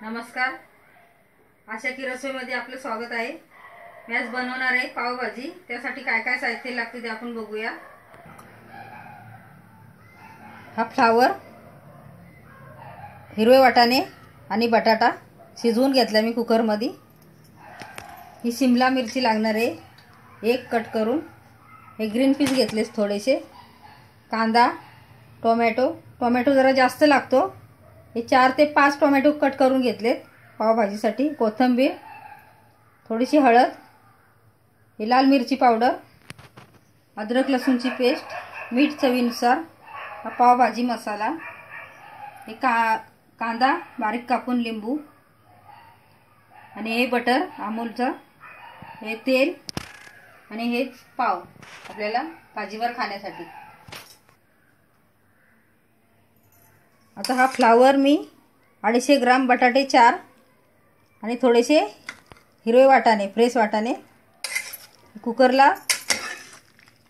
नमस्कार, आशा की रसोईमध्ये आपलं स्वागत आहे। मी आज बनवणार आहे पावभाजी। त्यासाठी काय काय साहित्य लागते ते आपण बघूया। हा फ्लावर, हिरवे वाटाणे आणि बटाटा शिजवून घेतला मी कुकर मध्ये। ही शिमला मिरची लागणार आहे, एक कट करून। हे ग्रीन पीस घेतले थोडेसे, कांदा, टोमॅटो जरा जास्त लागतो। हे 4 ते 5 टोमॅटो कट करून घेतलेत पावभाजीसाठी। कोथिंबीर, थोडीशी हळद, हे लाल मिरची पावडर, अद्रक लसूणची पेस्ट, मीठ चवीनुसार, हा पावभाजी मसाला, हे कांदा बारीक कापून, लिंबू, आणि हे बटर अमूलचं, हे तेल, आणि हे पाव आपल्याला भाजीवर खाण्यासाठी। आता हा फ्लावर मी 250 ग्राम, बटाटे 4 आणि थोडेसे हिरवे वाटाणे, फ्रेश वाटाणे कुकरला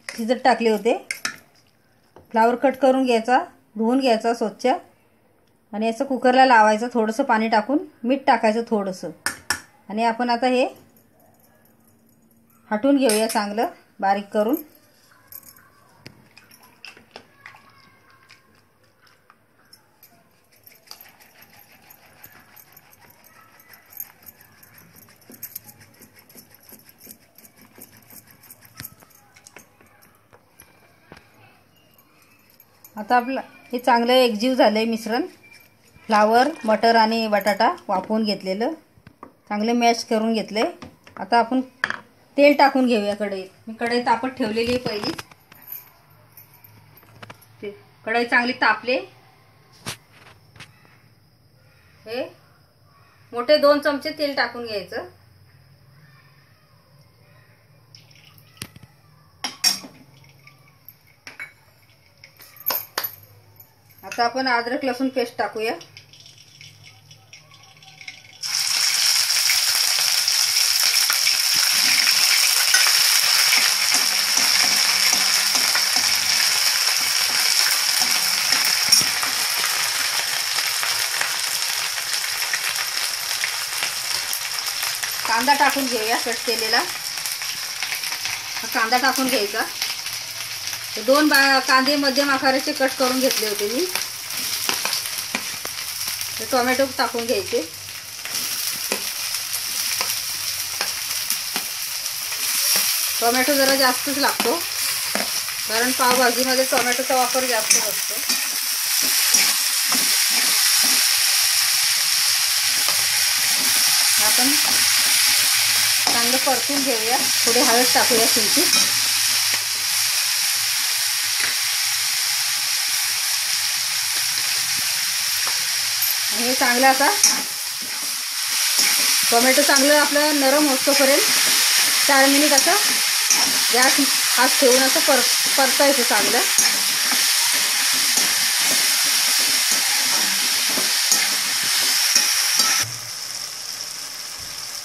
शिजत टाकले होते। फ्लावर कट करून घ्यायचा, धुवून घ्यायचा स्वच्छ, आणि असं कुकरला लावायचं। थोडंसं पाणी टाकून मीठ टाकायचं थोडंसं, आणि आपण आता हे हटवून घेऊया चांगलं बारीक करून। आता आपलं हे चांगलं एकजीव झालंय मिश्रण। फ्लावर, मटर आणि बटाटा वाफवून घेतलेलं चांगले मॅश करून घेतले। आता आपण तेल टाकून घेऊया कढईत। मी कढई तापत ठेवलेली आहे पहिली। कढई चांगली तापले। हे मोठे 2 चमचे तेल टाकून घ्यायचं। आता आपण अद्रक लसूण पेस्ट टाकूया। कांदा टाकून घेऊया कट केलेला। कांदा टाकून घ्यायचा। 2 कांदे मध्यम आकाराचे कट करून घेतले होते मी। टोमॅटो टाकून घ्यायचे। टोमॅटो जरा जास्तच लागतो, कारण पावभाजीमध्ये टोमॅटोचा वापर जास्त असतो। आपण चांगलं परतून घेऊया। थोडी हळद टाकूया किंचित। हे चांगलं आता टोमॅटो चांगलं आपलं नरम होतोपर्यंत 4 मिनिट असं गॅस हात ठेवून असं परतायचं चांगलं।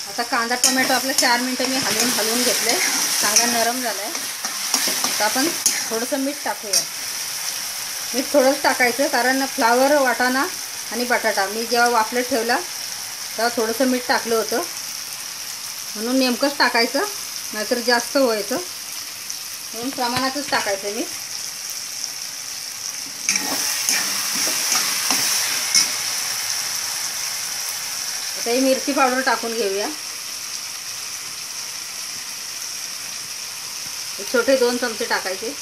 आता कांदा टोमॅटो आपलं 4 मिनिटं मी हलवून घेतलंय, चांगला नरम झालाय। आता आपण थोडंसं मीठ टाकूया। मीठ थोडंच टाकायचं, कारण फ्लावर, वाटाणा आणि बटाटा मी जेव्हा वाफलत ठेवला तेव्हा थोडंसं मीठ टाकलं होतं, म्हणून नेमकंच टाकायचं, नाहीतर जास्त व्हायचं, म्हणून प्रमाणातच टाकायचं मीठ। आता ही मिरची पावडर टाकून घेऊया। छोटे 2 चमचे टाकायचे।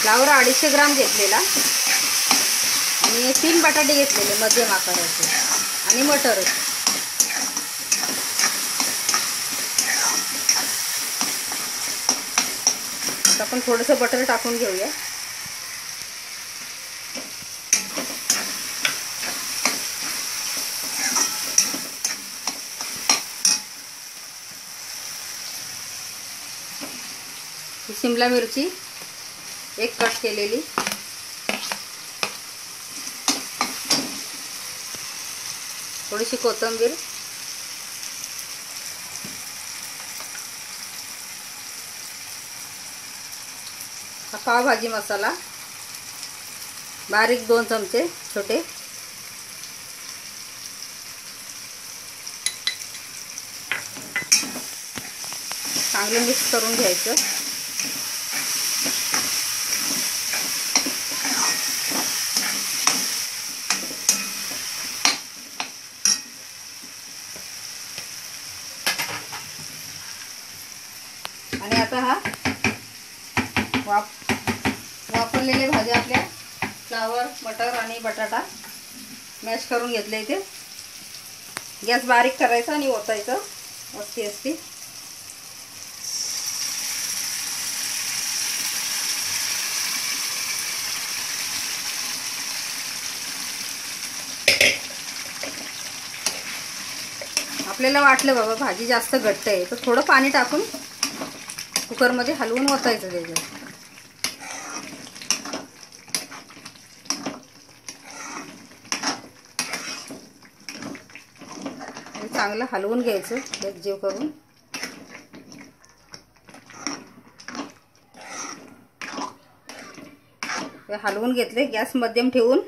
फ्लावर 250 ग्राम घेतलेला, आणि 3 बटाटे घेतलेले मध्यम आकाराचे, आणि मटर। आता आपण थोडंसं बटर टाकून घेऊया। शिमला मिरची 1 कट केलेली, थोडीशी कोथिंबीर, हा पावभाजी मसाला बारीक 2 चमचे छोटे, चांगलं मिक्स करून घ्यायचं। आणि आता हा वापरलेले भाज्या आपल्या फ्लावर, मटर आणि बटाटा मॅश करून घेतले। इथे गॅस बारीक करायचा आणि ओतायचं असती। आपल्याला वाटलं बाबा भाजी जास्त घट्ट आहे तर थोडं पाणी टाकून कुकरमध्ये हलवून ओतायचं त्याच्यात। चांगलं हलवून घ्यायचं एकजीव करून। हलवून घेतले, गॅस मध्यम ठेवून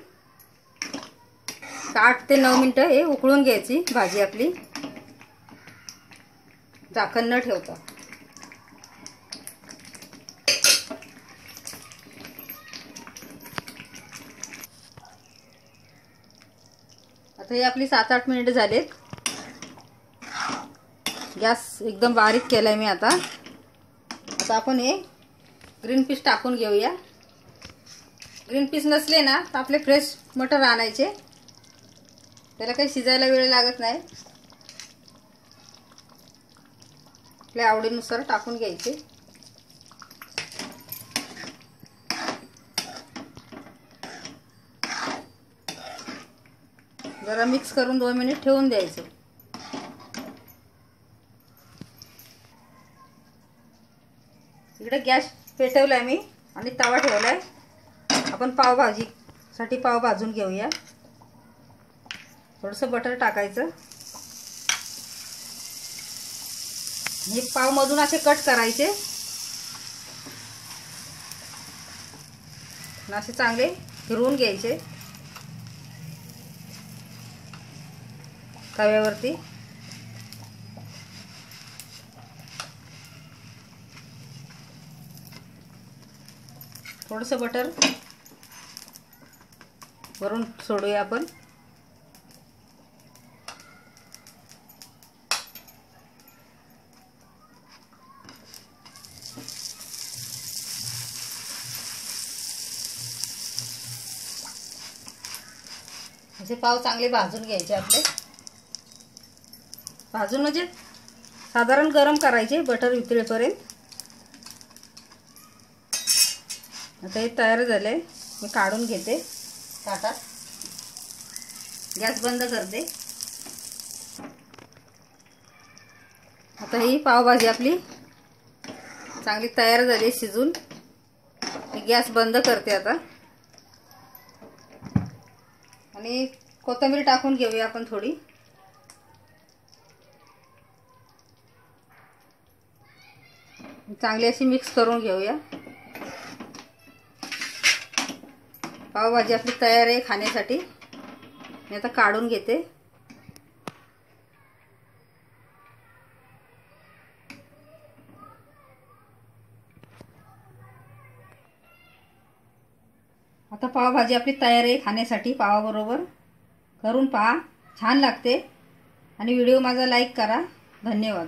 8 ते 9 मिनिटं हे उकळून घ्यायची भाजी आपली, झाकण न ठेवता। आता हे आपली 7-8 मिनिटं झालेत। गॅस एकदम बारीक केलाय मी। आता आपण हे ग्रीन पीस टाकून घेऊया। ग्रीन पीस नसले ना तर आपले फ्रेश मटर आणायचे, त्याला काही शिजायला वेळ लागत नाही। आपल्या आवडीनुसार टाकून घ्यायचे। जरा मिक्स करून 2 मिनिट ठेवून द्यायचं। इकडे गॅस पेटवलाय मी आणि तवा ठेवलाय। आपण पावभाजीसाठी पाव भाजून घेऊया। थोडंसं बटर टाकायचं। हे पाव मधून असे कट करायचे आणि असे चांगले फिरवून घ्यायचे तव्यावरती। थोडंसं बटर वरून सोडूया आपण। असे पाव चांगले भाजून घ्यायचे आपले। भाजून म्हणजे साधारण गरम करायचे बटर वितळेपर्यंत। आता हे तयार झाले, मी काढून घेते ताटात। गॅस बंद करते। आता ही पावभाजी आपली चांगली तयार झाली शिजून। मी गॅस बंद करते आता आणि कोथिंबीर टाकून घेऊया आपण थोडी। चांगली अशी मिक्स करून घेऊया। पावभाजी आपली तयार आहे खाण्यासाठी। मी आता काढून घेते। आता पावभाजी आपली तयार आहे खाण्यासाठी। पावाबरोबर करून पहा, छान लागते। आणि व्हिडिओ माझा लाईक करा। धन्यवाद।